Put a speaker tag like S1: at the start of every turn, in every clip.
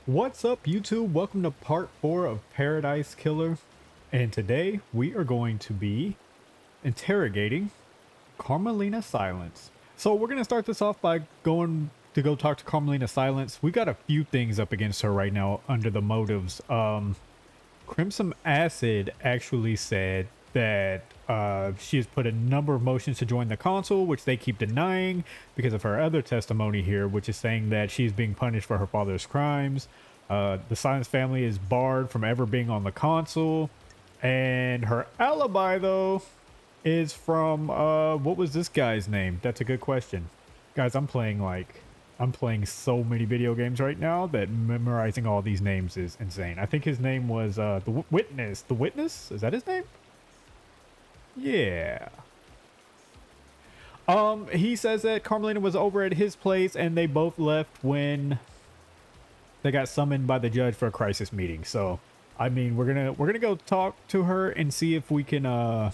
S1: What's up, YouTube? Welcome to part 4 of Paradise Killer. And today we are going to be interrogating Carmelina Silence. So we're going to start this off by going to go talk to Carmelina Silence. We got a few things up against her right now under the motives. Crimson Acid actually said that she has put a number of motions to join the council, which they keep denying because of her other testimony here, which is saying that she's being punished for her father's crimes. The Silence family is barred from ever being on the council, and her alibi, though, is from what was this guy's name? That's a good question. Guys, I'm playing so many video games right now that memorizing all these names is insane. I think his name was the Witness. The Witness? Is that his name? Yeah. He says that Carmelina was over at his place and they both left when they got summoned by the judge for a crisis meeting. So, I mean, we're gonna go talk to her and see if we can we're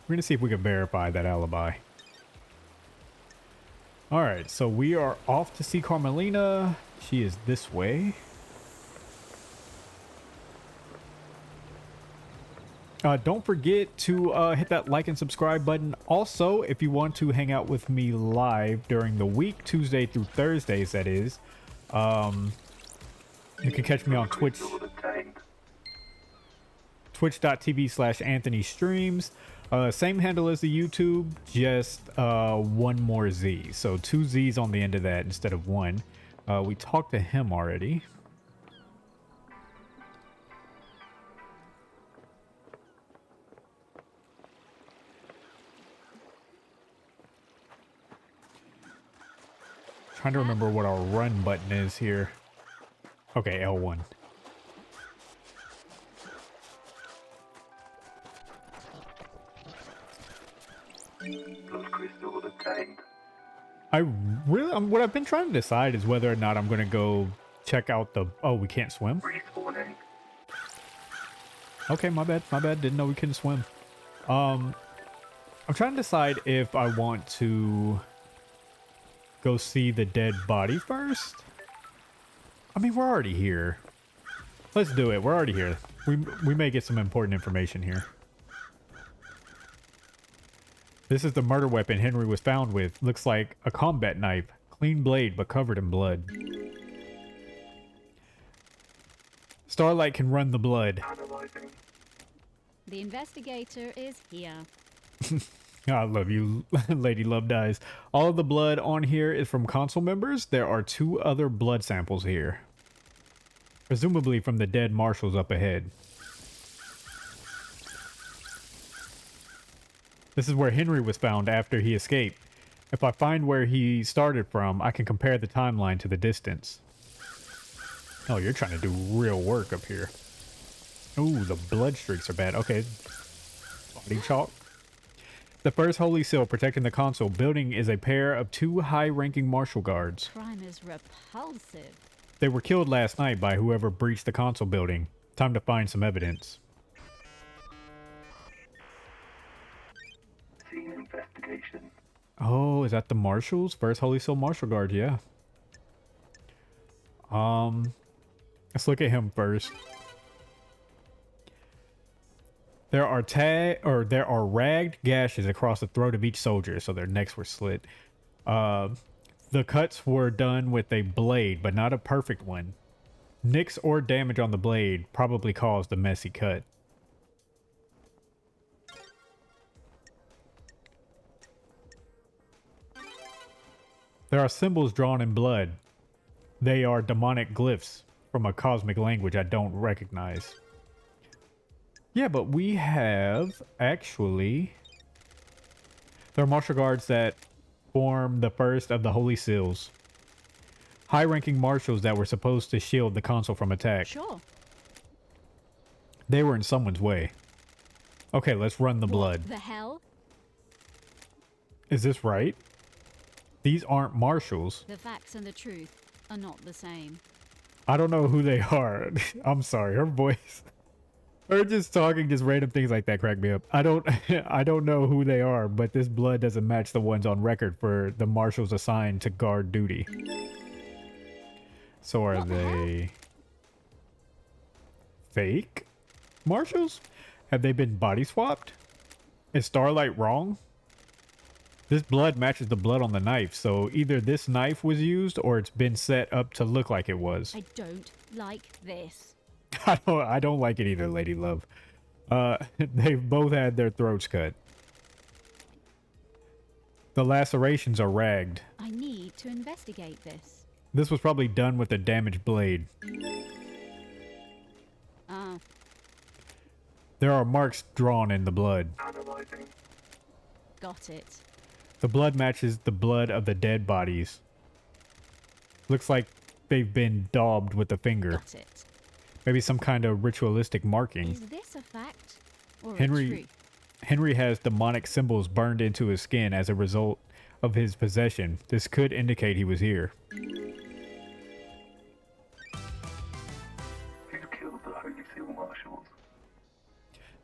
S1: gonna see if we can verify that alibi. All right, so we are off to see Carmelina. She is this way. Don't forget to hit that like and subscribe button. Also, if you want to hang out with me live during the week, Tuesday through Thursdays, that is, you can catch me on Twitch, twitch.tv/Anthony Streams. Same handle as the YouTube, just one more Z. So 2 Z's on the end of that instead of 1. We talked to him already. Trying to remember what our run button is here. Okay, L1. What I've been trying to decide is whether or not I'm going to go check out the... Oh, we can't swim? Okay, my bad. Didn't know we couldn't swim. I'm trying to decide if I want to go see the dead body first. I mean, we're already here. Let's do it. We're already here. We may get some important information here. This is the murder weapon Henry was found with. Looks like a combat knife. Clean blade, but covered in blood. Starlight can run the blood.
S2: The investigator is here.
S1: I love you, Lady Love Dies. All of the blood on here is from council members. There are 2 other blood samples here. Presumably from the dead marshals up ahead. This is where Henry was found after he escaped. If I find where he started from, I can compare the timeline to the distance. Oh, you're trying to do real work up here. Ooh, the blood streaks are bad. Okay. Body chalk. The first holy seal protecting the council building is a pair of 2 high-ranking marshal guards.
S2: Crime is repulsive.
S1: They were killed last night by whoever breached the council building. Time to find some evidence.
S3: Scene investigation.
S1: Oh, is that the marshals? First holy seal marshal guard, yeah. Let's look at him first. There are ragged gashes across the throat of each soldier, so their necks were slit. The cuts were done with a blade, but not a perfect one. Nicks or damage on the blade probably caused the messy cut. There are symbols drawn in blood. They are demonic glyphs from a cosmic language I don't recognize. Yeah, but we have actually... There are martial guards that form the first of the Holy Seals. High-ranking marshals that were supposed to shield the council from attack.
S2: Sure.
S1: They were in someone's way. Okay, let's run the blood.
S2: What the hell?
S1: Is this right? These aren't marshals.
S2: The facts and the truth are not the same.
S1: I don't know who they are. I'm sorry, her voice... Or just talking just random things like that crack me up. I don't know who they are, but this blood doesn't match the ones on record for the marshals assigned to guard duty. So are
S2: What the hell?
S1: they fake marshals? Have they been body swapped? Is Starlight wrong? This blood matches the blood on the knife, so either this knife was used or it's been set up to look like it was.
S2: I don't like this.
S1: I don't like it either, Lady Love. They've both had their throats cut. The lacerations are ragged.
S2: I need to investigate this.
S1: This was probably done with a damaged blade.
S2: Ah,
S1: There are marks drawn in the blood.
S2: got it.
S1: The blood matches the blood of the dead bodies. Looks like they've been daubed with a finger.
S2: Got it.
S1: Maybe some kind of ritualistic marking.
S2: Is this a fact or a
S1: Henry
S2: truth?
S1: Henry has demonic symbols burned into his skin as a result of his possession. This could indicate he was here.
S3: Who killed the Holy Seal Marshals?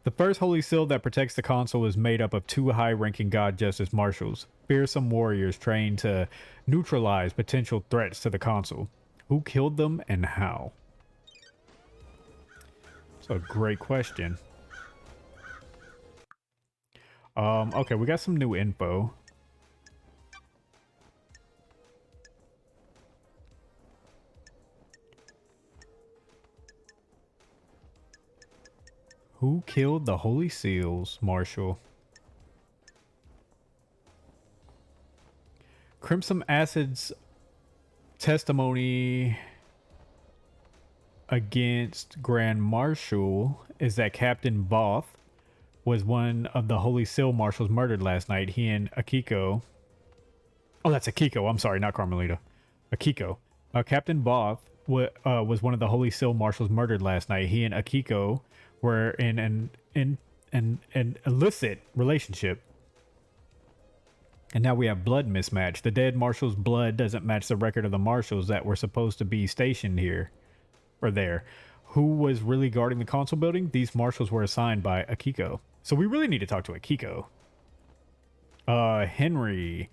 S1: The first Holy Seal that protects the console is made up of 2 high-ranking God Justice Marshals, fearsome warriors trained to neutralize potential threats to the console. Who killed them and how? It's a great question. Okay, we got some new info. Who killed the Holy Seals, Marshal? Crimson Acid's testimony against Grand Marshal is that Captain Both was one of the Holy Seal Marshals murdered last night. He and Akiko... Oh, that's Akiko. I'm sorry, not Carmelita. Akiko. Captain Both was one of the Holy Seal Marshals murdered last night. He and Akiko were in an illicit relationship. And now we have blood mismatch. The dead marshal's blood doesn't match the record of the marshals that were supposed to be stationed here or there. Who was really guarding the console building? These marshals were assigned by Akiko. So we really need to talk to Akiko. Henry.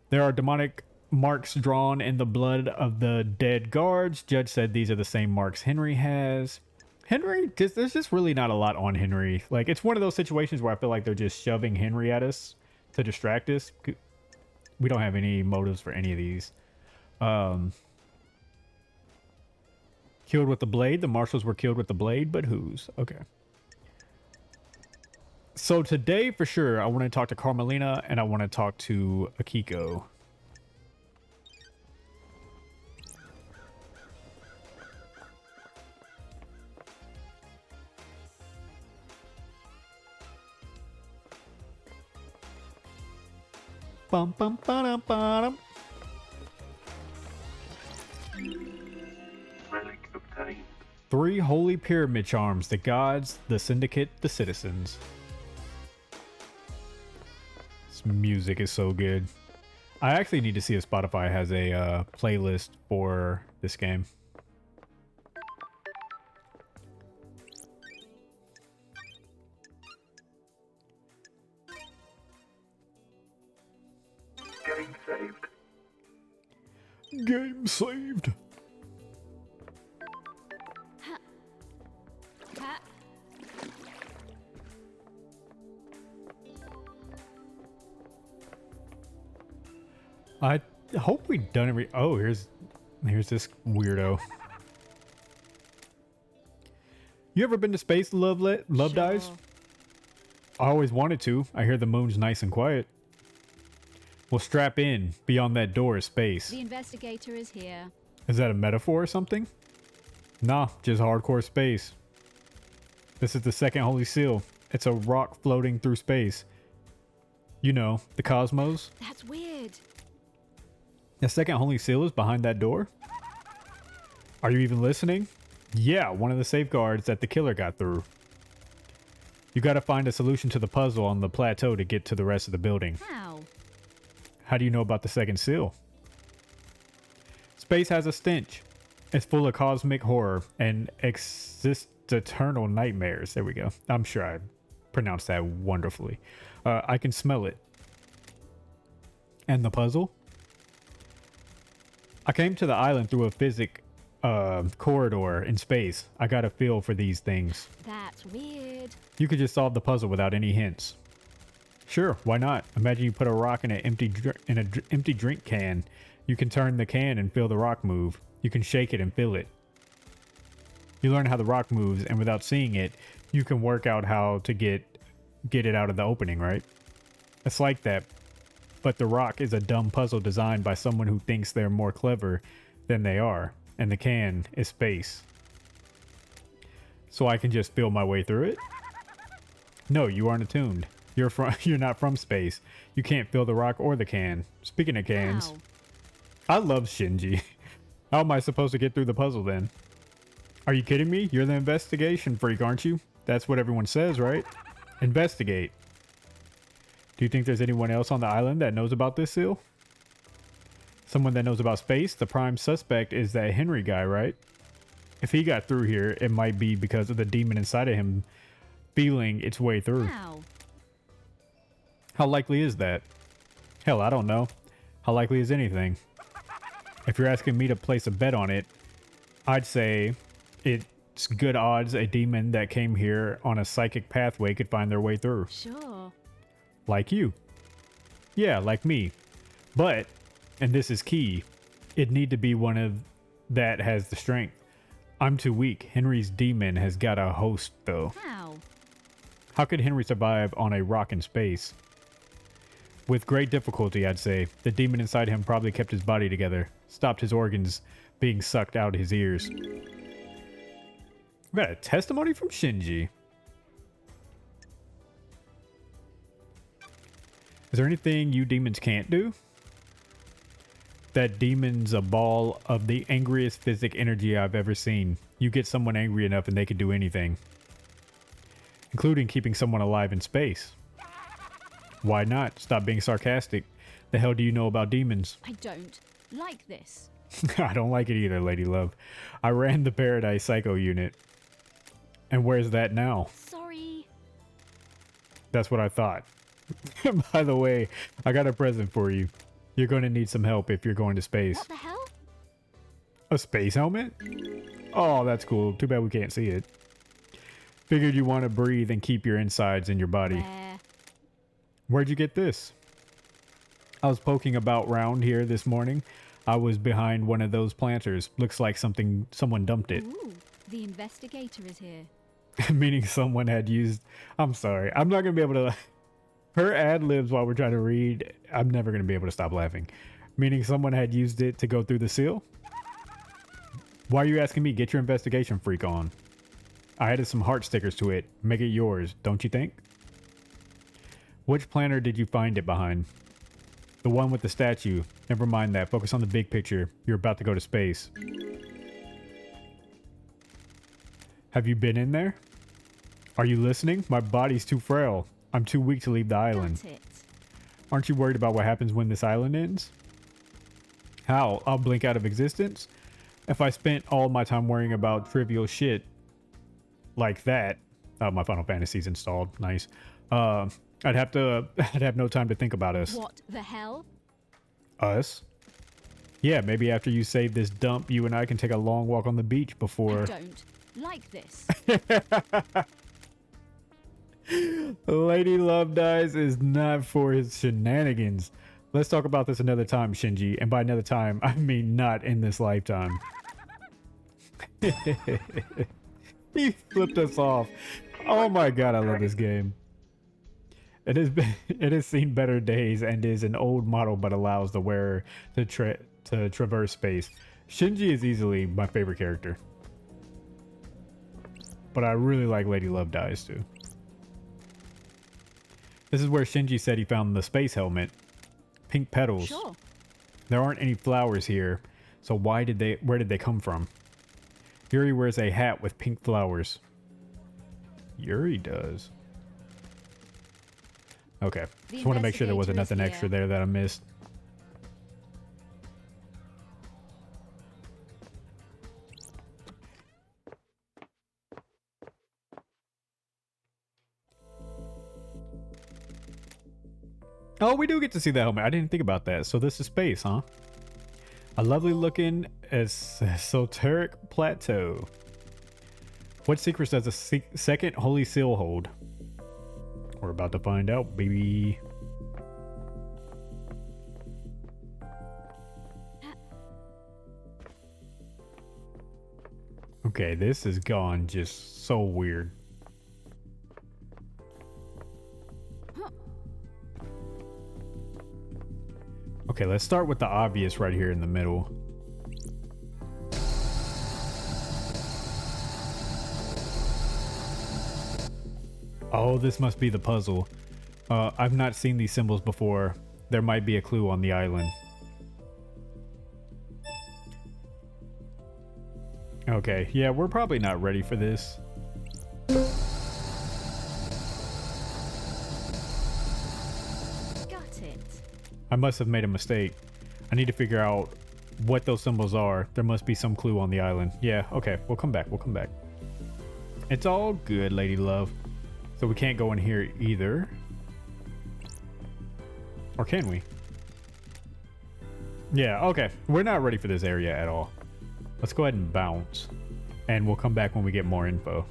S1: There are demonic marks drawn in the blood of the dead guards. Judge said these are the same marks Henry has. Henry, there's just really not a lot on Henry. Like, it's one of those situations where I feel like they're just shoving Henry at us to distract us. We don't have any motives for any of these. Killed with the blade. The marshals were killed with the blade, but whose? Okay. So today, for sure, I want to talk to Carmelina and I want to talk to Akiko. Bum, bum, ba-dum, ba-dum.
S3: Relic obtained.
S1: 3 holy pyramid charms. The gods, the syndicate, the citizens. This music is so good. I actually need to see if Spotify has a playlist for this game.
S3: Game saved.
S1: Game saved.
S2: Ha!
S1: I hope we done every... Oh, here's this weirdo. You ever been to space, Love Dies?
S2: Sure.
S1: I always wanted to. I hear the moon's nice and quiet. Well, strap in. Beyond that door is space.
S2: The investigator is here.
S1: Is that a metaphor or something? Nah, just hardcore space. This is the second Holy Seal. It's a rock floating through space. You know, the cosmos.
S2: That's weird.
S1: The second Holy Seal is behind that door? Are you even listening? Yeah, one of the safeguards that the killer got through. You gotta find a solution to the puzzle on the plateau to get to the rest of the building.
S2: How?
S1: How do you know about the second seal? Space has a stench. It's full of cosmic horror and eternal nightmares. There we go. I'm sure I pronounced that wonderfully. I can smell it. And the puzzle? I came to the island through a corridor in space. I got a feel for these things.
S2: That's weird.
S1: You could just solve the puzzle without any hints. Sure, why not? Imagine you put a rock in an empty drink can. You can turn the can and feel the rock move. You can shake it and feel it. You learn how the rock moves, and without seeing it, you can work out how to get it out of the opening, right? It's like that, but the rock is a dumb puzzle designed by someone who thinks they're more clever than they are, and the can is space. So I can just feel my way through it? No, you aren't attuned. You're not from space. You can't feel the rock or the can. Speaking of cans,
S2: How?
S1: I love Shinji. How am I supposed to get through the puzzle then? Are you kidding me? You're the investigation freak, aren't you? That's what everyone says, right? Investigate. Do you think there's anyone else on the island that knows about this seal? Someone that knows about space? The prime suspect is that Henry guy, right? If he got through here, it might be because of the demon inside of him feeling its way through.
S2: How?
S1: How likely is that? Hell, I don't know. How likely is anything? If you're asking me to place a bet on it, I'd say it's good odds a demon that came here on a psychic pathway could find their way through.
S2: Sure.
S1: Like you. Yeah, like me. But, and this is key, it'd need to be one of that has the strength. I'm too weak. Henry's demon has got a host, though.
S2: How?
S1: How could Henry survive on a rock in space? With great difficulty, I'd say. The demon inside him probably kept his body together, stopped his organs being sucked out his ears. We got a testimony from Shinji. Is there anything you demons can't do? That demon's a ball of the angriest physic energy I've ever seen. You get someone angry enough and they can do anything. Including keeping someone alive in space. Why not? Stop being sarcastic. The hell do you know about demons?
S2: I don't like this.
S1: I don't like it either, Lady Love. I ran the Paradise Psycho unit. And where's that now?
S2: Sorry.
S1: That's what I thought. By the way, I got a present for you. You're going to need some help if you're going to space.
S2: What the hell?
S1: A space helmet? Oh, that's cool. Too bad we can't see it. Figured you want to breathe and keep your insides in your body.
S2: Where?
S1: Where'd you get this? I was poking about round here this morning. I was behind one of those planters. Looks like someone dumped it.
S2: Ooh, the investigator is here.
S1: Meaning someone had used... I'm sorry. I'm not going to be able to... Her ad-libs while we're trying to read, I'm never going to be able to stop laughing. Meaning someone had used it to go through the seal? Why are you asking me? Get your investigation freak on. I added some heart stickers to it. Make it yours, don't you think? Which planter did you find it behind? The one with the statue. Never mind that. Focus on the big picture. You're about to go to space. Have you been in there? Are you listening? My body's too frail. I'm too weak to leave the island.
S2: Got it.
S1: Aren't you worried about what happens when this island ends? How? I'll blink out of existence? If I spent all my time worrying about trivial shit like that... my Final Fantasy's installed. Nice. I'd have no time to think about us.
S2: What the hell?
S1: Us? Yeah, maybe after you save this dump, you and I can take a long walk on the beach before...
S2: I don't like this.
S1: Lady Love Dies is not for his shenanigans. Let's talk about this another time, Shinji. And by another time, I mean not in this lifetime. He flipped us off. Oh my god, I love this game. It has seen better days and is an old model but allows the wearer to traverse space. Shinji is easily my favorite character. But I really like Lady Love Dies too. This is where Shinji said he found the space helmet. Pink petals.
S2: Sure.
S1: There aren't any flowers here, so where did they come from? Yuri wears a hat with pink flowers. Yuri does. Okay.
S2: The
S1: Just want to make sure there wasn't
S2: investigator
S1: nothing
S2: is
S1: extra
S2: here.
S1: there that I missed. Oh, we do get to see the helmet. I didn't think about that. So this is space, huh? A lovely looking esoteric plateau. What secrets does the second holy seal hold? We're about to find out, baby. Okay, this has gone just so weird. Okay, let's start with the obvious right here in the middle. Oh, this must be the puzzle. I've not seen these symbols before. There might be a clue on the island. Okay, yeah, we're probably not ready for this.
S2: Got it.
S1: I must have made a mistake. I need to figure out what those symbols are. There must be some clue on the island. Yeah, okay, we'll come back. We'll come back. It's all good, lady love. So we can't go in here either. Or can we? Yeah, okay. We're not ready for this area at all. Let's go ahead and bounce. And we'll come back when we get more info.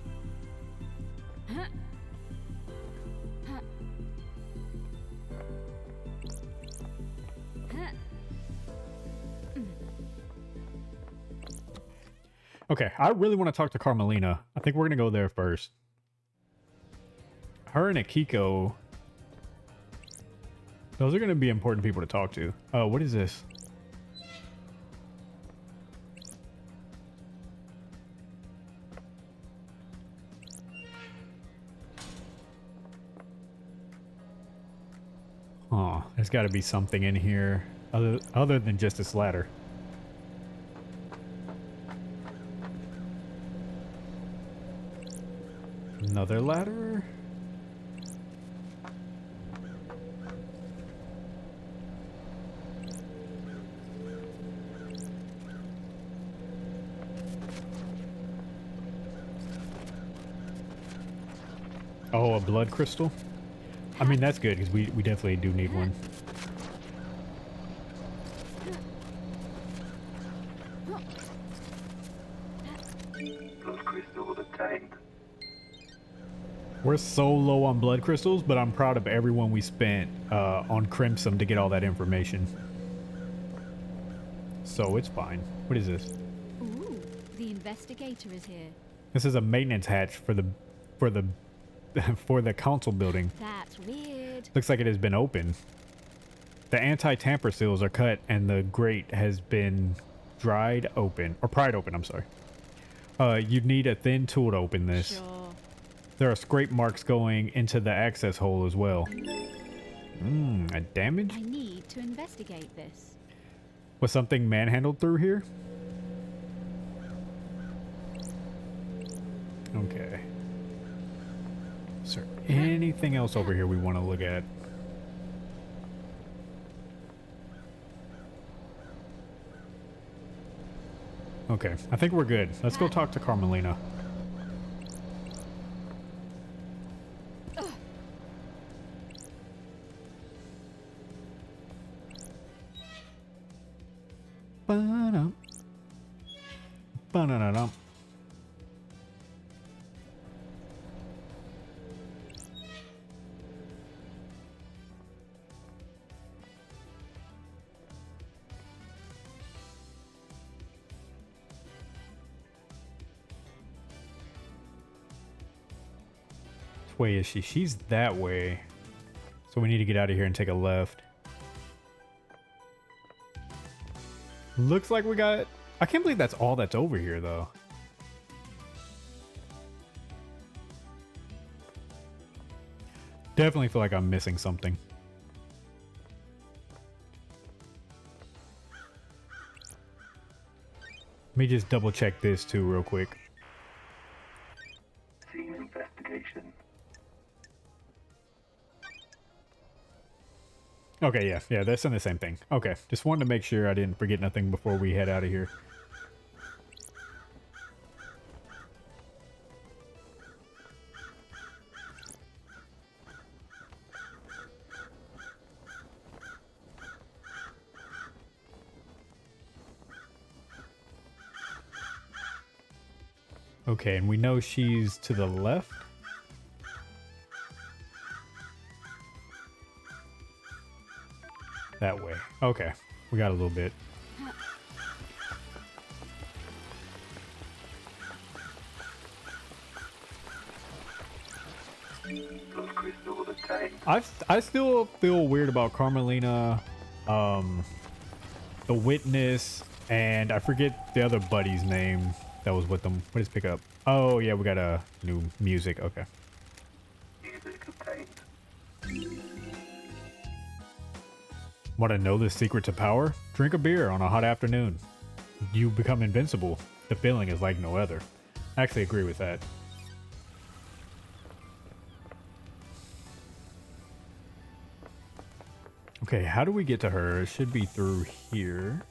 S1: Okay, I really want to talk to Carmelina. I think we're going to go there first. Her and Akiko. Those are going to be important people to talk to. Oh, what is this? Oh, there's got to be something in here other than just this ladder. Another ladder? Oh, a blood crystal? I mean, that's good because we definitely do need one.
S3: Blood crystal obtained.
S1: We're so low on blood crystals, but I'm proud of everyone we spent on Crimson to get all that information. So it's fine. What is this?
S2: Ooh, the investigator is here.
S1: This is a maintenance hatch for the for the council building.
S2: That's weird.
S1: Looks like it has been opened. The anti-tamper seals are cut and the grate has been pried open. I'm sorry. You'd need a thin tool to open this.
S2: Sure.
S1: There are scrape marks going into the access hole as well. A damage?
S2: I need to investigate this.
S1: Was something manhandled through here? Okay. Is there anything else over here we want to look at? Okay, I think we're good. Let's go talk to Carmelina. Ba-dum. Ba-da-da-dum. Which way is she? She's that way. So we need to get out of here and take a left. Looks like we got... I can't believe that's all that's over here, though. Definitely feel like I'm missing something. Let me just double check this too real quick.
S3: Scene investigation.
S1: Okay, yeah, that's in the same thing. Okay, just wanted to make sure I didn't forget nothing before we head out of here. Okay, and we know she's to the left. That way. Okay, we got a little bit.
S3: Those crystals are tamed.
S1: I still feel weird about Carmelina, the witness, and I forget the other buddy's name that was with them. What is pick up? Oh yeah, we got a new music. Okay.
S3: Music obtained.
S1: Want to know the secret to power? Drink a beer on a hot afternoon. You become invincible. The feeling is like no other. I actually agree with that. Okay, how do we get to her? It should be through here.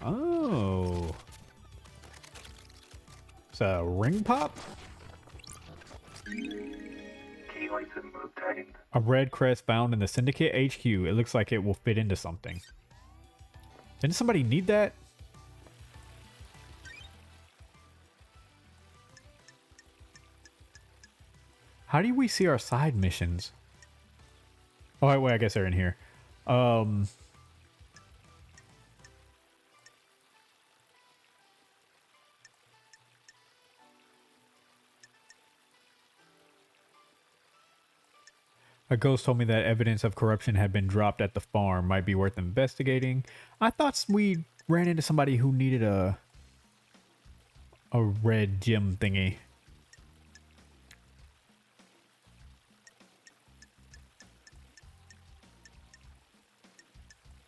S1: Oh. It's a ring pop?
S3: Key item obtained.
S1: A red crest found in the Syndicate HQ. It looks like it will fit into something. Didn't somebody need that? How do we see our side missions? Oh, wait, I guess they're in here. A ghost told me that evidence of corruption had been dropped at the farm. Might be worth investigating. I thought we ran into somebody who needed a red gem thingy.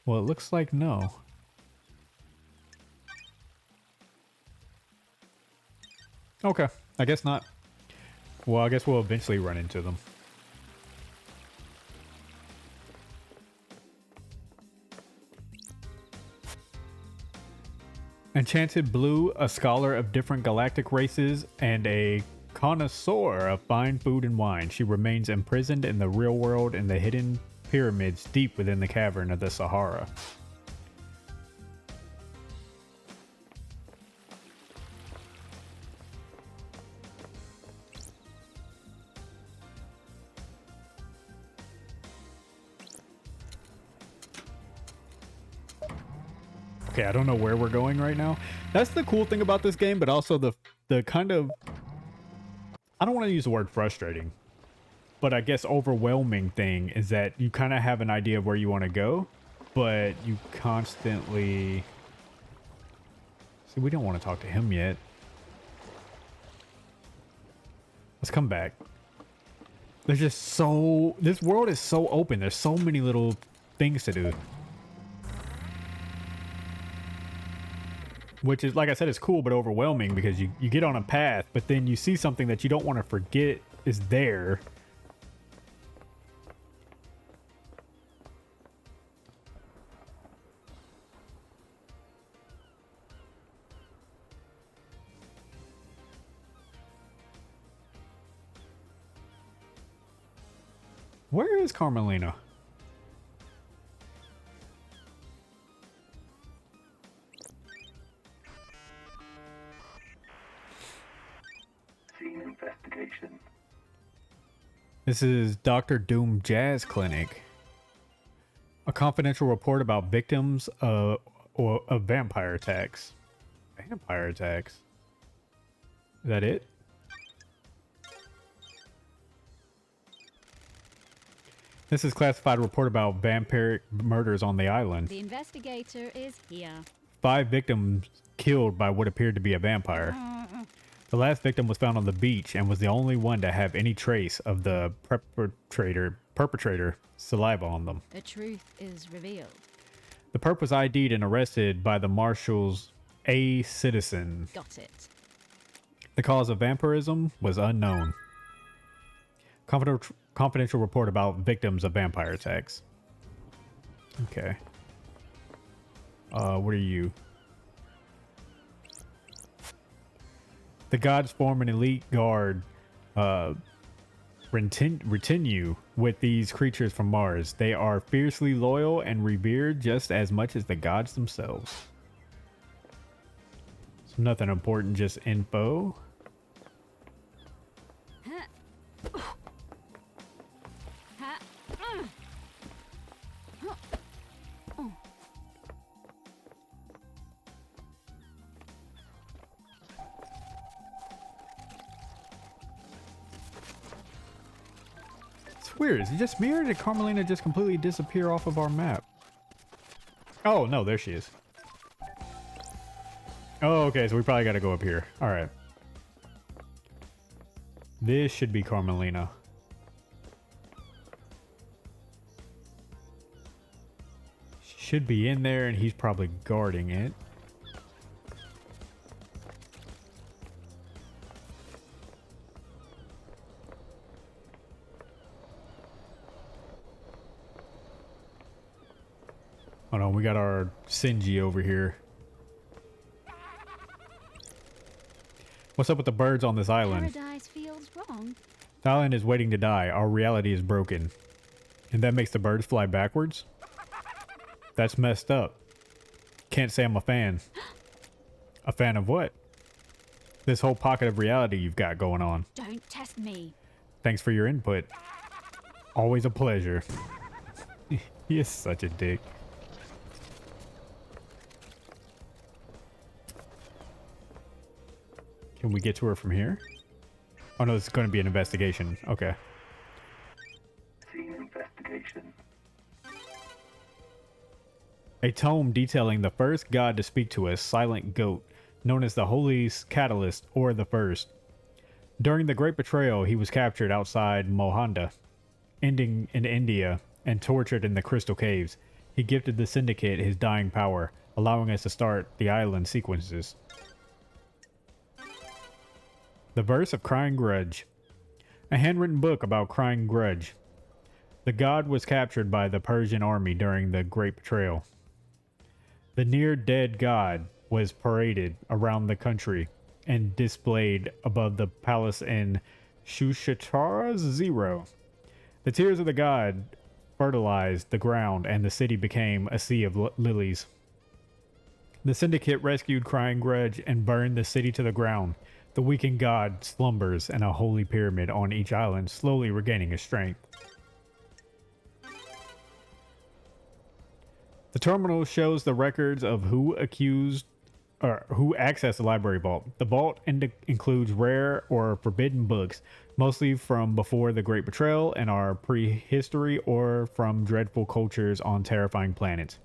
S1: Well, it looks like no. Okay, I guess not. Well, I guess we'll eventually run into them. Enchanted Blue, a scholar of different galactic races and a connoisseur of fine food and wine. She remains imprisoned in the real world in the hidden pyramids deep within the cavern of the Sahara. Okay, I don't know where we're going right now. That's the cool thing about this game, but also the kind of, I don't want to use the word frustrating, but I guess overwhelming thing is that you kind of have an idea of where you want to go, but you constantly... See, we don't want to talk to him yet. Let's come back. There's just so... This world is so open. There's so many little things to do. Which is, like I said, it's cool but overwhelming because you get on a path, but then you see something that you don't want to forget is there. Where is Carmelina?
S3: Scene investigation.
S1: This is Dr. Doom Jazz Clinic. A confidential report about victims of vampire attacks. Vampire attacks? Is that it? This is classified report about vampiric murders on the island.
S2: The investigator is here.
S1: 5 victims killed by what appeared to be a vampire. The last victim was found on the beach and was the only one to have any trace of the perpetrator saliva on them.
S2: The truth is revealed.
S1: The perp was ID'd and arrested by the marshals A. Citizen.
S2: Got it.
S1: The cause of vampirism was unknown. Confidential report about victims of vampire attacks. Okay. What are you? The gods form an elite guard retinue with these creatures from Mars. They are fiercely loyal and revered just as much as the gods themselves. So nothing important, just info. It's weird. Is it just me or did Carmelina just completely disappear off of our map? Oh, no, there she is. Oh, okay, so we probably got to go up here. All right. This should be Carmelina. She should be in there, and he's probably guarding it. Hold on, we got our Sinji over here. What's up with the birds on this island?
S2: Paradise feels wrong.
S1: The island is waiting to die. Our reality is broken. And that makes the birds fly backwards? That's messed up. Can't say I'm a fan. A fan of what? This whole pocket of reality you've got going on.
S2: Don't test me.
S1: Thanks for your input. Always a pleasure. He is such a dick. Can we get to her from here? Oh no, it's going to be an investigation. Okay.
S3: Scene investigation.
S1: A tome detailing the first god to speak to us, Silent Goat, known as the Holy Catalyst or the First. During the Great Betrayal, he was captured outside Mohanda, ending in India, and tortured in the Crystal Caves. He gifted the Syndicate his dying power, allowing us to start the island sequences. The Verse of Crying Grudge. A handwritten book about Crying Grudge. The god was captured by the Persian army during the Great Betrayal. The near-dead god was paraded around the country and displayed above the palace in Shushatara's Zero. The tears of the god fertilized the ground and the city became a sea of lilies. The Syndicate rescued Crying Grudge and burned the city to the ground. The weakened god slumbers in a holy pyramid on each island, slowly regaining his strength. The terminal shows the records of who accessed the library vault. The vault includes rare or forbidden books, mostly from before the Great Betrayal and our prehistory or from dreadful cultures on terrifying planets.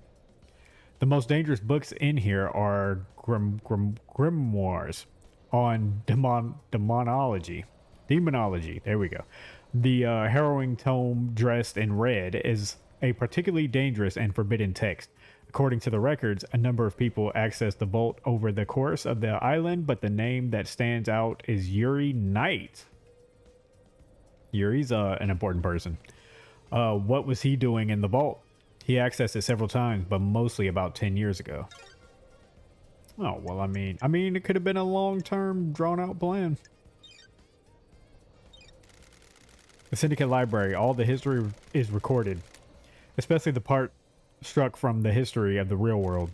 S1: The most dangerous books in here are grimoires on demonology. There we go. The harrowing tome dressed in red is a particularly dangerous and forbidden text. According to the records, a number of people accessed the vault over the course of the island, but the name that stands out is Yuri Knight. Yuri's an important person. What was he doing in the vault? He accessed it several times, but mostly about 10 years ago. Oh, well, I mean, it could have been a long-term, drawn-out plan. The Syndicate Library, all the history is recorded, especially the part struck from the history of the real world.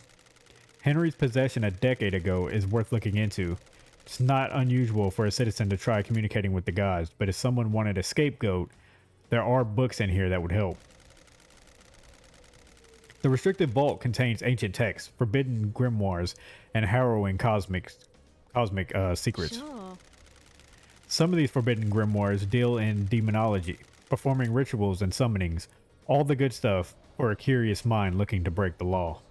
S1: Henry's possession a decade ago is worth looking into. It's not unusual for a citizen to try communicating with the gods, but if someone wanted a scapegoat, there are books in here that would help. The restricted vault contains ancient texts, forbidden grimoires, and harrowing cosmic secrets.
S2: Sure.
S1: Some of these forbidden grimoires deal in demonology, performing rituals and summonings, all the good stuff for a curious mind looking to break the law.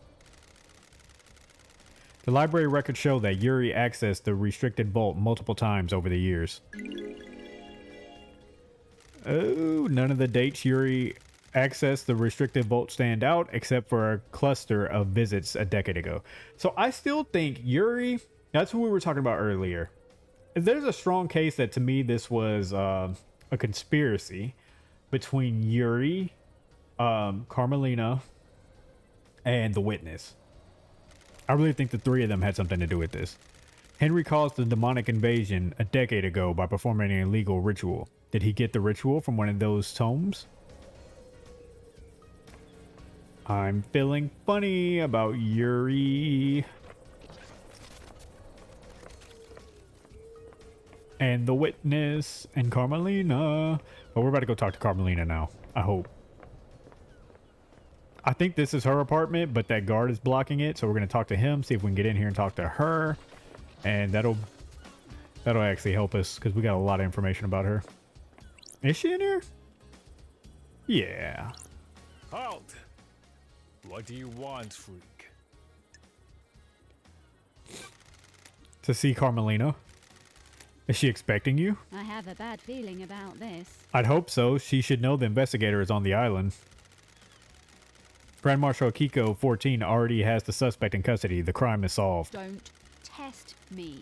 S1: The library records show that Yuri accessed the restricted vault multiple times over the years. Oh, none of the dates Yuri accessed the restricted vault stand out except for a cluster of visits a decade ago. So I still think Yuri, that's who we were talking about earlier. There's a strong case that to me this was a conspiracy between Yuri, Carmelina, and the witness. I really think the three of them had something to do with this. Henry caused the demonic invasion a decade ago by performing an illegal ritual. Did he get the ritual from one of those tomes? I'm feeling funny about Yuri. and the witness and Carmelina. But we're about to go talk to Carmelina now. I hope. I think this is her apartment, but that guard is blocking it. So we're going to talk to him, see if we can get in here and talk to her. And that'll actually help us because we got a lot of information about her. Is she in here? Yeah.
S4: Halt! What do you want, freak?
S1: To see Carmelina. Is she expecting you?
S2: I have a bad feeling about this.
S1: I'd hope so. She should know the investigator is on the island. Grand Marshal Kiko 14 already has the suspect in custody. The crime is solved.
S2: Don't test me.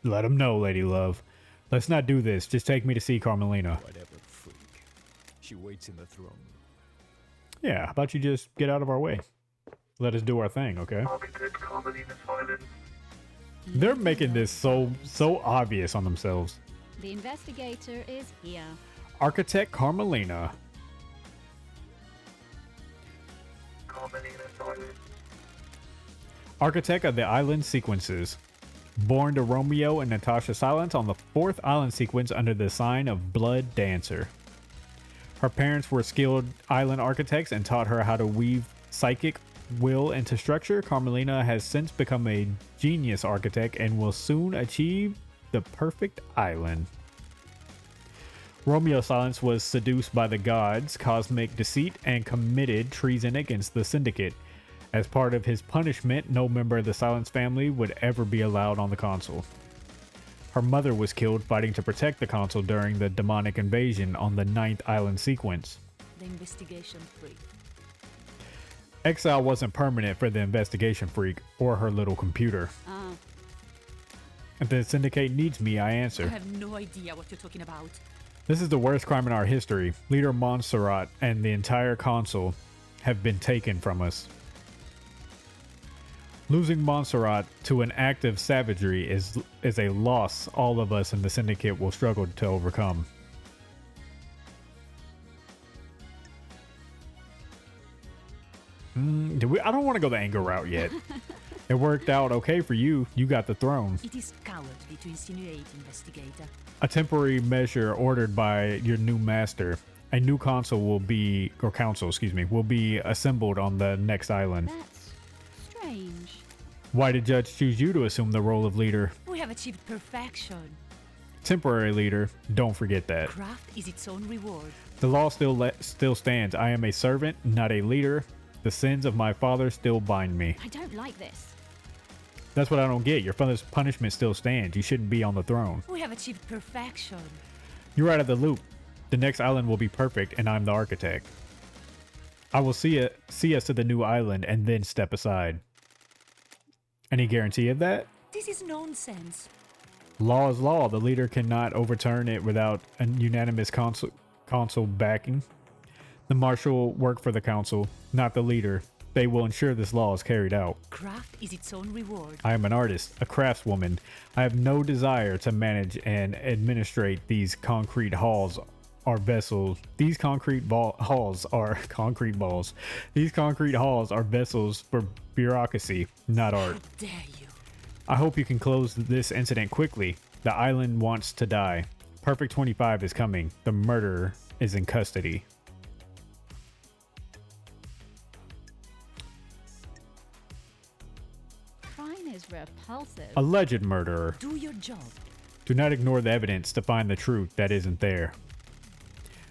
S1: Let him know, Lady Love. Let's not do this. Just take me to see Carmelina.
S4: Whatever, freak. She waits in the throne.
S1: Yeah, how about you just get out of our way? Let us do our thing, okay?
S3: Architect Carmelina Silence.
S1: They're making this so obvious on themselves.
S2: The investigator is here.
S1: Architect Carmelina.
S3: Carmelina Silence.
S1: Architect of the island sequences. Born to Romeo and Natasha Silence on the 4th island sequence under the sign of Blood Dancer. Her parents were skilled island architects and taught her how to weave psychic will into structure. Carmelina has since become a genius architect and will soon achieve the perfect island. Romeo Silence was seduced by the gods, cosmic deceit, and committed treason against the Syndicate. As part of his punishment, no member of the Silence family would ever be allowed on the console. Her mother was killed fighting to protect the console during the demonic invasion on the 9th island sequence.
S5: The investigation freak.
S1: Exile wasn't permanent for the investigation freak or her little computer.
S2: Ah,
S1: If the Syndicate needs me, I
S5: I
S1: answer.
S5: have no idea what you're talking about.
S1: This is the worst crime in our history. Leader Montserrat and the entire console have been taken from us. Losing Montserrat to an act of savagery is a loss all of us in the Syndicate will struggle to overcome. I don't want to go the anger route yet. It worked out okay for you. You got the throne.
S5: It is cowardly to insinuate, investigator.
S1: A temporary measure ordered by your new master. A new council will be assembled on the next island.
S2: that's strange.
S1: Why did Judge choose you to assume the role of leader?
S5: We have achieved perfection.
S1: Temporary leader, don't forget that.
S5: Craft is its own reward.
S1: The law still stands. I am a servant, not a leader. The sins of my father still bind me.
S2: I don't like this.
S1: That's what I don't get. Your father's punishment still stands. You shouldn't be on the throne.
S5: We have achieved perfection.
S1: You're out of the loop. The next island will be perfect, and I'm the architect. I will see us to the new island and then step aside. Any guarantee of that?
S5: This is nonsense.
S1: Law is law. The leader cannot overturn it without a unanimous council backing. The marshal work for the council, not the leader. They will ensure this law is carried out.
S5: Craft is its own reward.
S1: I am an artist, a craftswoman. I have no desire to manage and administrate these concrete halls or vessels. These concrete halls are concrete balls. These concrete halls are vessels for bureaucracy, not art.
S5: How dare you?
S1: I hope you can close this incident quickly. The island wants to die. Perfect 25 is coming. The murderer is in custody.
S2: Crime is repulsive.
S1: Alleged murderer.
S5: Do your job.
S1: Do not ignore the evidence to find the truth that isn't there.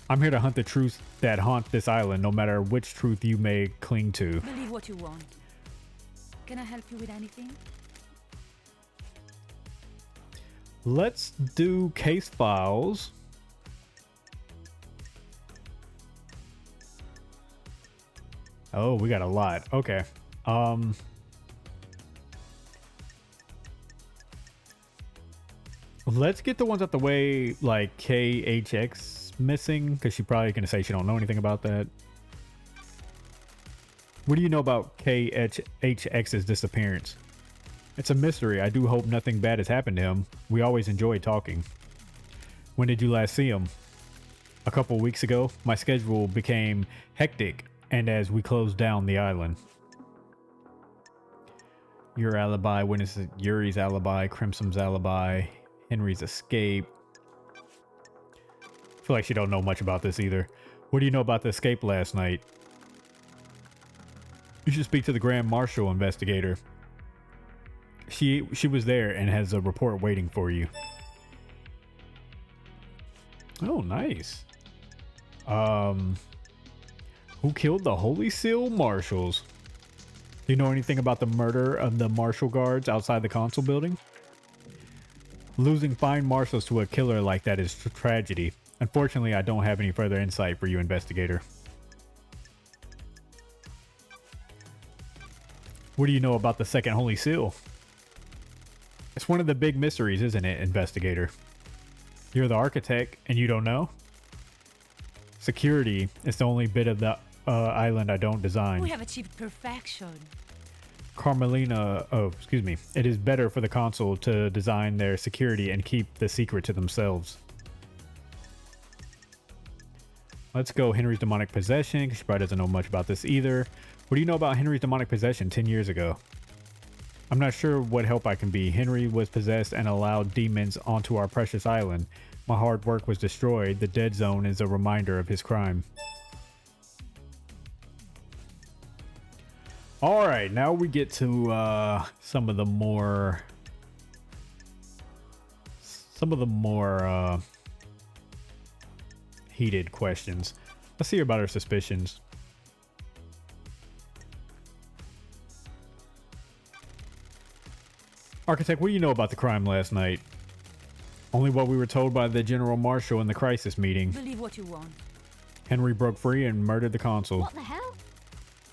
S1: I'm here to hunt the truths that haunt this island, no matter which truth you may cling to.
S5: Believe what you want. Can I help you with anything?
S1: Let's do case files. Oh, we got a lot. Okay. Let's get the ones out the way, like KHX missing, because she's probably going to say she don't know anything about that. What do you know about KHX's disappearance? It's a mystery. I do hope nothing bad has happened to him. We always enjoy talking. When did you last see him? A couple weeks ago. My schedule became hectic, and as we closed down the island. Your alibi, witnesses Yuri's alibi, Crimson's alibi, Henry's escape, feel like she don't know much about this either. What do you know about the escape last night? You should speak to the Grand Marshal investigator. She was there and has a report waiting for you. Oh, nice. Who killed the Holy Seal Marshals? Do you know anything about the murder of the Marshal guards outside the Consul building? Losing fine marshals to a killer like that is tragedy. Unfortunately, I don't have any further insight for you, investigator. What do you know about the second Holy Seal? It's one of the big mysteries, isn't it, investigator? You're the architect and you don't know? Security is the only bit of the island I don't design.
S5: We have achieved perfection.
S1: Carmelina, oh, excuse me. It is better for the Consul to design their security and keep the secret to themselves. Let's go Henry's demonic possession, because she probably doesn't know much about this either. What do you know about Henry's demonic possession 10 years ago? I'm not sure what help I can be. Henry was possessed and allowed demons onto our precious island. My hard work was destroyed. The dead zone is a reminder of his crime. All right, now we get to some of the more heated questions. Let's hear about her suspicions. Architect, what do you know about the crime last night? Only what we were told by the General Marshal in the crisis meeting.
S5: Believe what you want.
S1: Henry broke free and murdered the Consul.
S2: What the hell?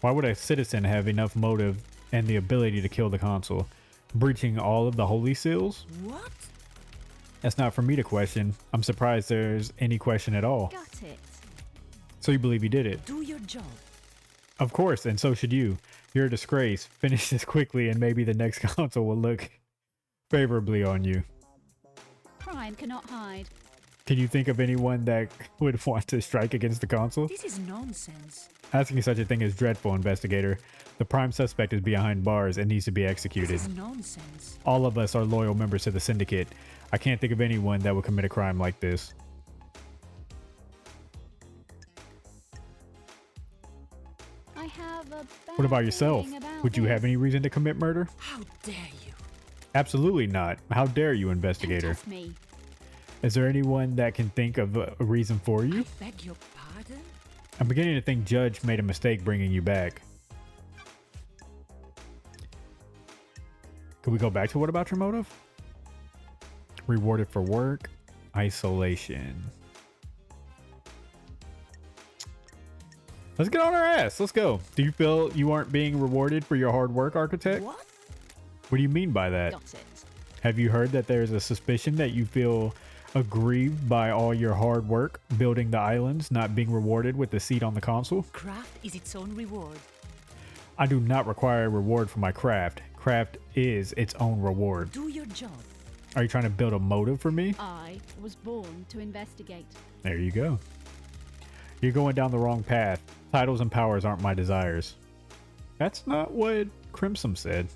S1: Why would a citizen have enough motive and the ability to kill the Consul? Breaching all of the Holy Seals?
S5: What?
S1: That's not for me to question. I'm surprised there's any question at all.
S2: Got it.
S1: So you believe he did it?
S5: Do your job.
S1: Of course, and so should you. You're a disgrace. Finish this quickly and maybe the next Consul will look favorably on you.
S2: Crime cannot hide.
S1: Can you think of anyone that would want to strike against the Consul?
S5: This is nonsense.
S1: Asking such a thing is dreadful, investigator. The prime suspect is behind bars and needs to be executed.
S5: This is nonsense.
S1: All of us are loyal members to the syndicate. I can't think of anyone that would commit a crime like this.
S2: I have a bad
S1: What about yourself?
S2: feeling about
S1: Would you have
S2: this.
S1: any reason to commit murder?
S5: How dare you?
S1: Absolutely not. How dare you,
S2: Don't
S1: investigator?
S2: test me.
S1: Is there anyone that can think of a reason for you?
S5: Beg your pardon?
S1: I'm beginning to think Judge made a mistake bringing you back. Could we go back to what about your motive? Rewarded for work. Isolation. Let's get on our ass. Let's go. Do you feel you aren't being rewarded for your hard work, architect?
S5: What?
S1: What do you mean by that?
S2: Got it.
S1: Have you heard that there's a suspicion that you feel aggrieved by all your hard work building the islands not being rewarded with the seat on the Consul?
S5: Craft is its own reward.
S1: I do not require a reward for my craft. Craft is its own reward.
S5: Do your job.
S1: Are you trying to build a motive for me?
S2: I was born to investigate.
S1: There you go. You're going down the wrong path. Titles and powers aren't my desires. That's not what Crimson said.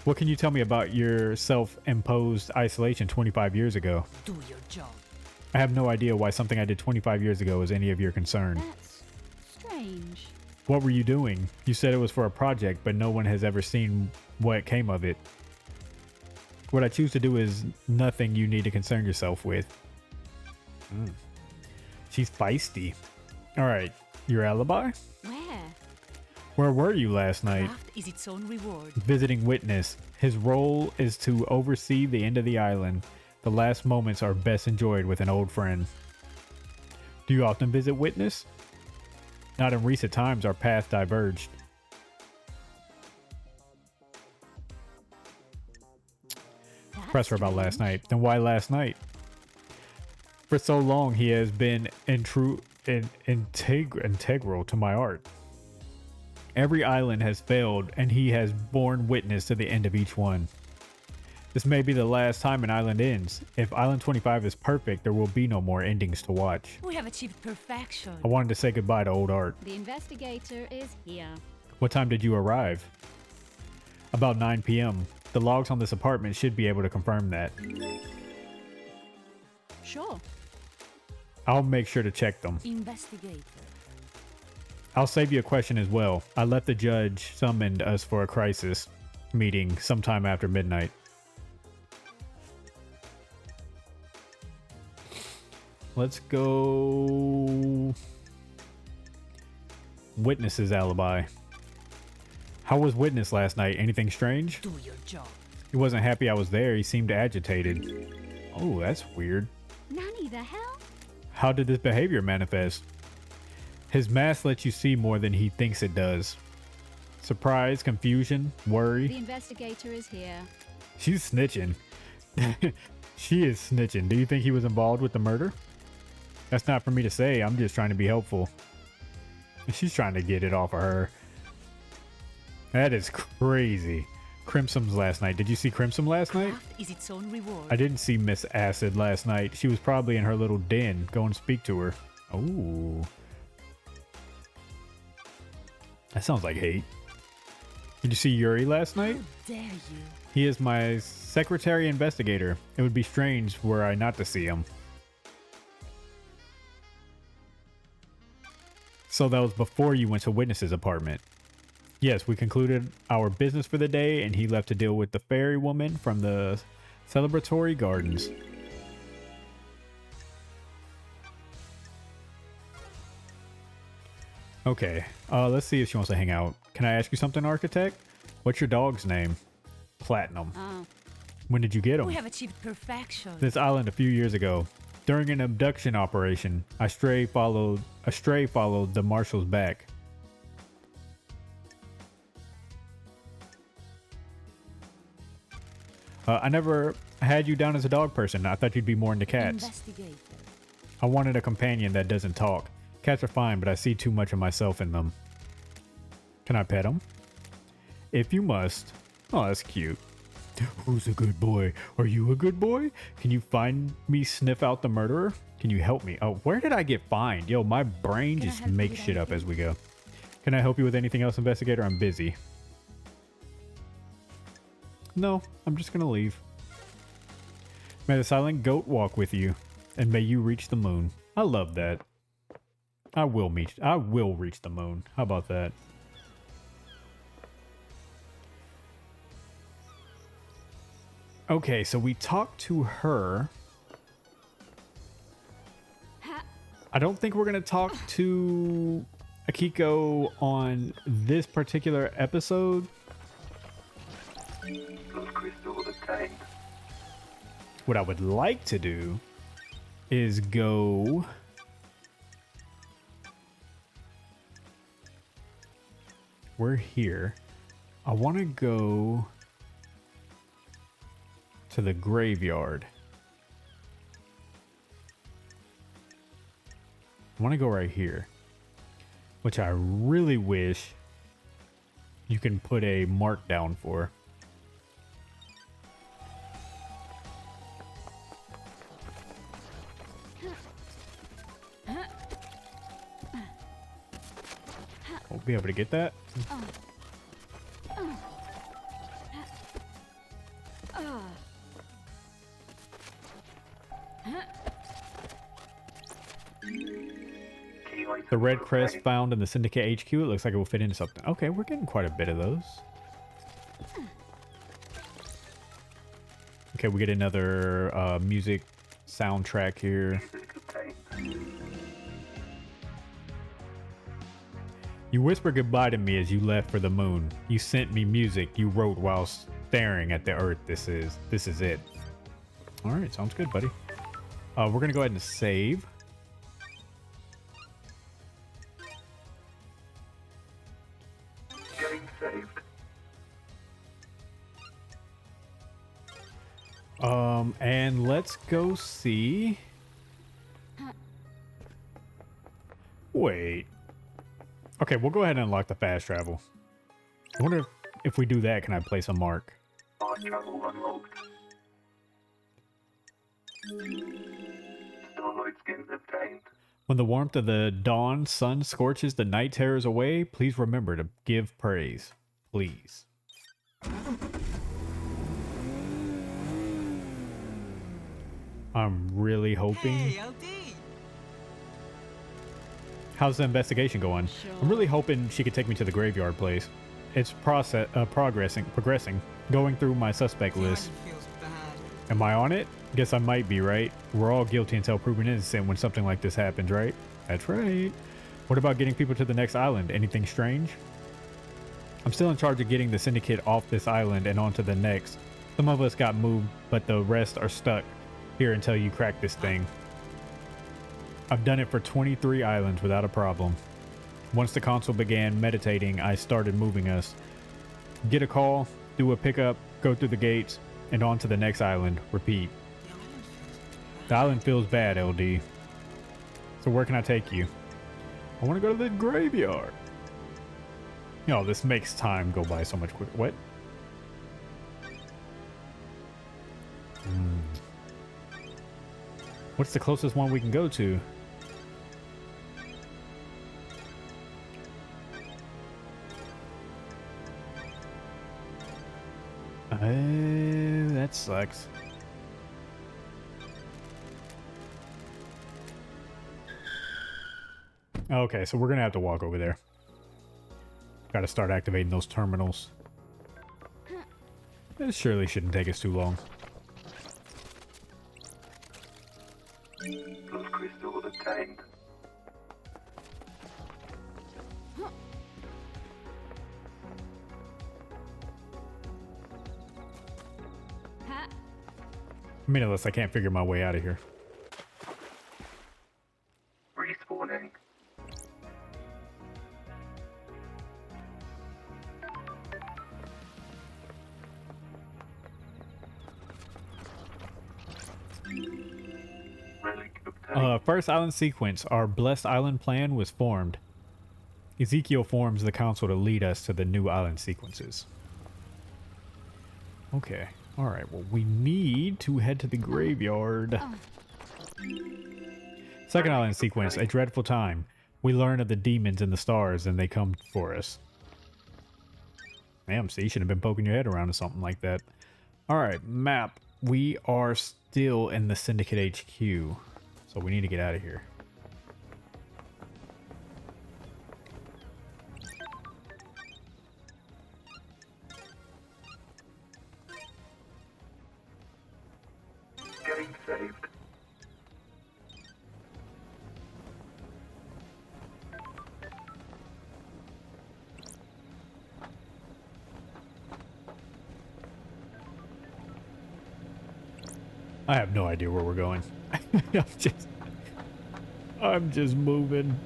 S1: What can you tell me about your self-imposed isolation 25 years ago?
S5: Do your job.
S1: I have no idea why something I did 25 years ago is any of your concern.
S2: That's strange.
S1: What were you doing? You said it was for a project, but no one has ever seen what came of it. What I choose to do is nothing you need to concern yourself with. She's feisty. All right, your alibi?
S2: Where?
S1: Where were you last night?
S5: Craft is its own reward.
S1: Visiting witness. His role is to oversee the end of the island. The last moments are best enjoyed with an old friend. Do you often visit witness? Not in recent times, our path diverged.
S2: That's
S1: Press her about last
S2: strange.
S1: night. Then why last night? For so long, he has been integral to my art. Every island has failed, and he has borne witness to the end of each one. This may be the last time an island ends. If Island 25 is perfect, there will be no more endings to watch.
S5: We have achieved perfection.
S1: I wanted to say goodbye to old art.
S2: The investigator is here.
S1: What time did you arrive? About 9 p.m. The logs on this apartment should be able to confirm that.
S2: Sure.
S1: I'll make sure to check them.
S5: Investigator.
S1: I'll save you a question as well. I let the judge summoned us for a crisis meeting sometime after midnight. Let's go. Witness's alibi. How was Witness last night? Anything strange?
S5: Do your job.
S1: He wasn't happy I was there. He seemed agitated. Oh, that's weird.
S2: Nanny, the hell?
S1: How did this behavior manifest? His mask lets you see more than he thinks it does. Surprise, confusion,
S2: The
S1: worry.
S2: investigator is here.
S1: She's snitching. She is snitching. Do you think he was involved with the murder? That's not for me to say. I'm just trying to be helpful. She's trying to get it off of her. That is crazy. Crimson's last night. Did you see Crimson last night?
S5: Craft is its own reward.
S1: I didn't see Miss Acid last night. She was probably in her little den. Go and speak to her. Oh. That sounds like hate. Did you see Yuri last night?
S5: How dare you?
S1: He is my secretary investigator. It would be strange were I not to see him. So that was before you went to Witness's apartment. Yes, we concluded our business for the day and he left to deal with the fairy woman from the celebratory gardens. Okay, let's see if she wants to hang out. Can I ask you something, Architect? What's your dog's name? Platinum.
S2: Oh,
S1: When did you get him?
S5: We have achieved perfection.
S1: This island a few years ago. During an abduction operation, a stray followed the marshals back. I never had you down as a dog person. I thought you'd be more into cats.
S5: Investigator.
S1: I wanted a companion that doesn't talk. Cats are fine, but I see too much of myself in them. Can I pet them? If you must. Oh, that's cute. Who's a good boy? Are you a good boy? Can you find me sniff out the murderer? Can you help me? Oh, where did I get fined? Yo, my brain
S5: Can I
S1: just
S5: help you
S1: makes
S5: with
S1: shit up
S5: anything?
S1: as we go. Can I help you with anything else, investigator? I'm busy. No, I'm just gonna leave. May the silent goat walk with you, and may you reach the moon. I love that. I will reach the moon. How about that? Okay, so we talked to her. I don't think we're gonna talk to Akiko on this particular episode.
S3: Those crystals obtained.
S1: What I would like to do is go we're here. I want to go to the graveyard. I want to go right here, which I really wish you can put a mark down for. We'll be able to get that.
S3: Key item
S1: The red crest
S3: obtained.
S1: found in the Syndicate HQ. It looks like it will fit into something. Okay, we're getting quite a bit of those. Okay, we get another music soundtrack here.
S3: Music obtained.
S1: You whispered goodbye to me as you left for the moon. You sent me music you wrote while staring at the earth. This is it. All right, sounds good, buddy. We're gonna go ahead and save.
S3: Game saved.
S1: And let's go see. Wait. Okay, we'll go ahead and unlock the fast travel. I wonder if we do that, can I place a mark?
S3: Fast travel unlocked. Starlight skins obtained.
S1: When the warmth of the dawn sun scorches the night terrors away, please remember to give praise. Please. I'm really hoping.
S6: Hey, LD!
S1: How's the investigation going?
S2: Sure.
S1: I'm really hoping she could take me to the graveyard place. It's progressing. Going through my suspect list.
S5: Feels bad.
S1: Am I on it? Guess I might be, right? We're all guilty until proven innocent when something like this happens, right? That's right. What about getting people to the next island? Anything strange? I'm still in charge of getting the syndicate off this island and onto the next. Some of us got moved, but the rest are stuck here until you crack this thing. I've done it for 23 islands without a problem. Once the console began meditating, I started moving us. Get a call, do a pickup, go through the gates, and on to the next island. Repeat. The island feels bad, LD. So where can I take you? I want to go to the graveyard. You know, this makes time go by so much quicker. What? What's the closest one we can go to? That sucks. Okay, so we're gonna have to walk over there. Gotta start activating those terminals. This surely shouldn't take us too long.
S3: Those crystals obtained.
S2: Ha!
S1: Meaningless, I can't figure my way out of here.
S3: Respawning. Relic obtained.
S1: First island sequence. Our blessed island plan was formed. Ezekiel forms the council to lead us to the new island sequences. Okay. Alright, well, we need to head to the graveyard. Second island sequence. A dreadful time. We learn of the demons in the stars and they come for us. Damn, see, you should have been poking your head around or something like that. Alright, map. We are still in the Syndicate HQ. So we need to get out of here.
S3: Getting saved.
S1: I have no idea where we're going. I'm just moving.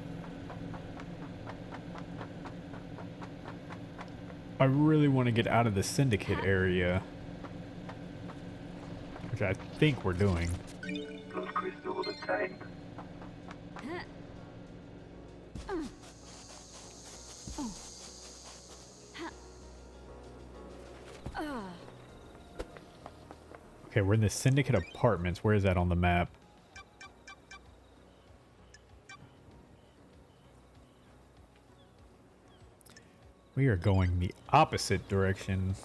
S1: I really want to get out of the Syndicate area, which I think we're doing.
S3: Those crystals obtained.
S1: Okay, we're in the Syndicate apartments. Where is that on the map? We are going the opposite direction.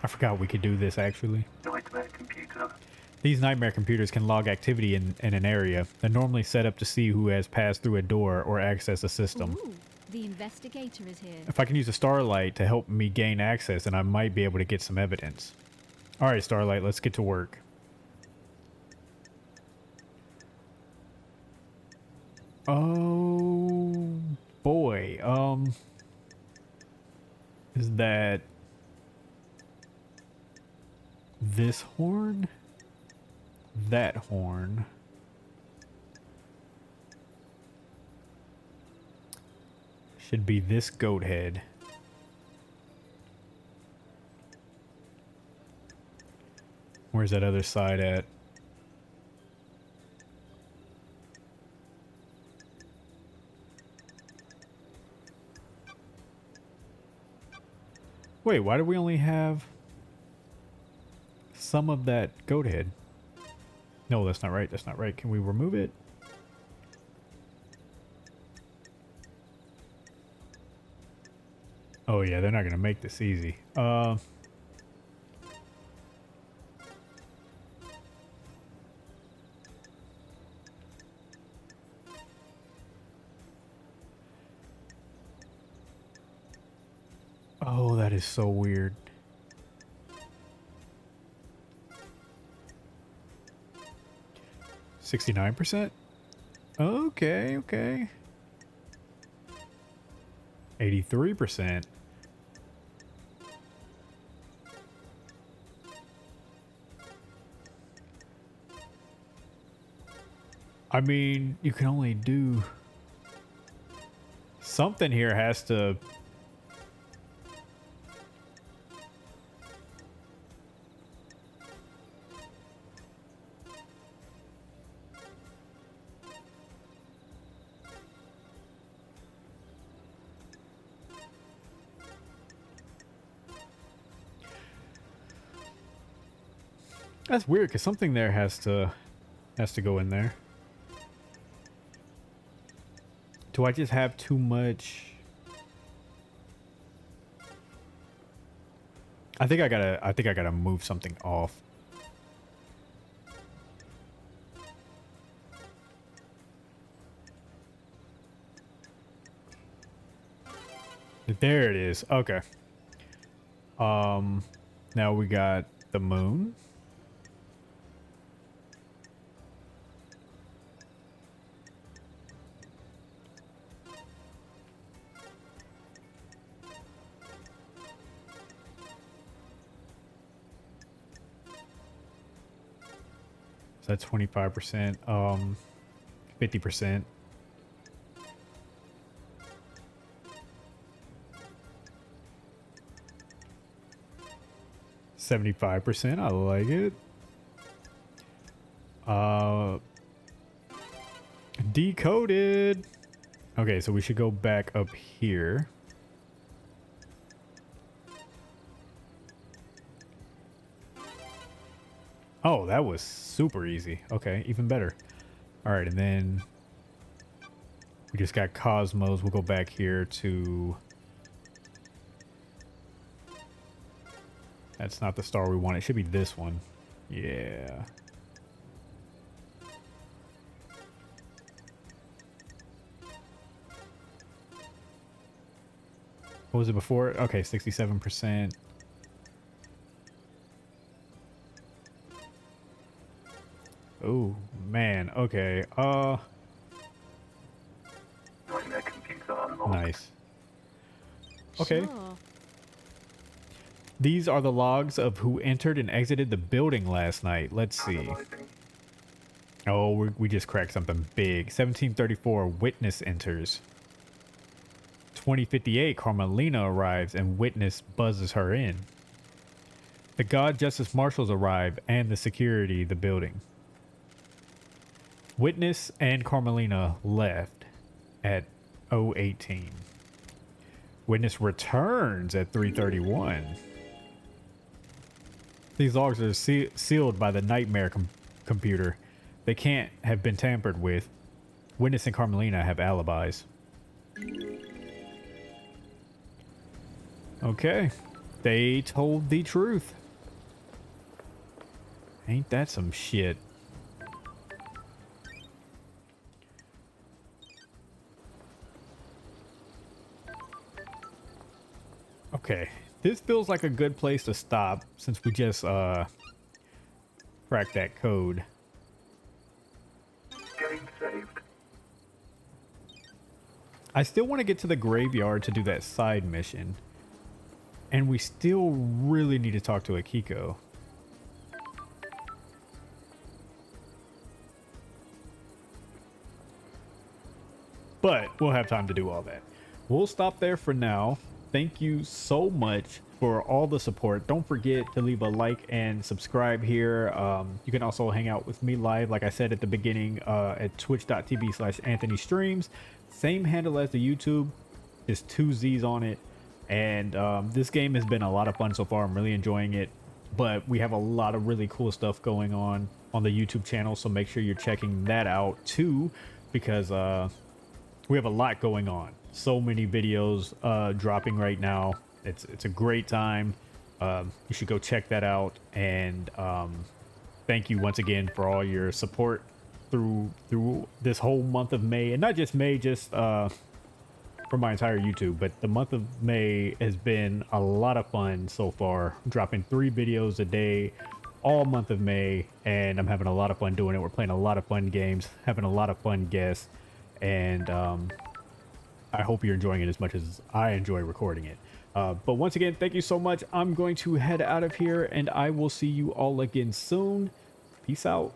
S1: I forgot we could do this actually.
S3: Nightmare computer.
S1: These nightmare computers can log activity in an area. They're normally set up to see who has passed through a door or access a system.
S2: Ooh, the investigator is here.
S1: If I can use a Starlight to help me gain access, then I might be able to get some evidence. Alright, Starlight, let's get to work. Oh boy, is that this horn? That horn. Should be this goat head. Where's that other side at? Wait, why do we only have some of that goat head? No, that's not right. That's not right. Can we remove it? Oh yeah, they're not gonna make this easy. Oh, that is so weird. $69%? Okay, okay. 83%. I mean, you can only do something here has to. That's weird because something there has to go in there. Do I just have too much? I think I gotta move something off. There it is. Okay. Now we got the moon. So that's 25%, 50%. $75%, I like it. Decoded. Okay, so we should go back up here. Oh, that was super easy. Okay, even better. All right, and then we just got Cosmos. We'll go back here to... That's not the star we want. It should be this one. Yeah. What was it before? Okay, 67%. Oh, man. Okay.
S3: Nightmare computer unlocked.
S1: Nice. Okay.
S2: Sure.
S1: These are the logs of who entered and exited the building last night. Let's see.
S3: Analyzing.
S1: Oh, we just cracked something big. 1734, witness enters. 2058, Carmelina arrives and witness buzzes her in. The God Justice Marshals arrive and the security the building. Witness and Carmelina left at 018. Witness returns at 331. These logs are sealed by the Nightmare computer. They can't have been tampered with. Witness and Carmelina have alibis. Okay. They told the truth. Ain't that some shit? Okay. This feels like a good place to stop since we just cracked that code.
S3: Getting saved.
S1: I still want to get to the graveyard to do that side mission. And we still really need to talk to Akiko. But we'll have time to do all that. We'll stop there for now. Thank you so much for all the support. Don't forget to leave a like and subscribe here. You can also hang out with me live, like I said at the beginning, at twitch.tv/AnthonyStreams. Same handle as the YouTube, just 2 Z's on it. And this game has been a lot of fun so far. I'm really enjoying it. But we have a lot of really cool stuff going on the YouTube channel. So make sure you're checking that out too, because we have a lot going on. So many videos dropping right now. It's a great time. You should go check that out. And thank you once again for all your support through this whole month of May. And not just May, just for my entire YouTube, but the month of May has been a lot of fun so far. I'm dropping 3 videos a day all month of May, and I'm having a lot of fun doing it. We're playing a lot of fun games, having a lot of fun guests, and I hope you're enjoying it as much as I enjoy recording it. But once again, thank you so much. I'm going to head out of here, and I will see you all again soon. Peace out.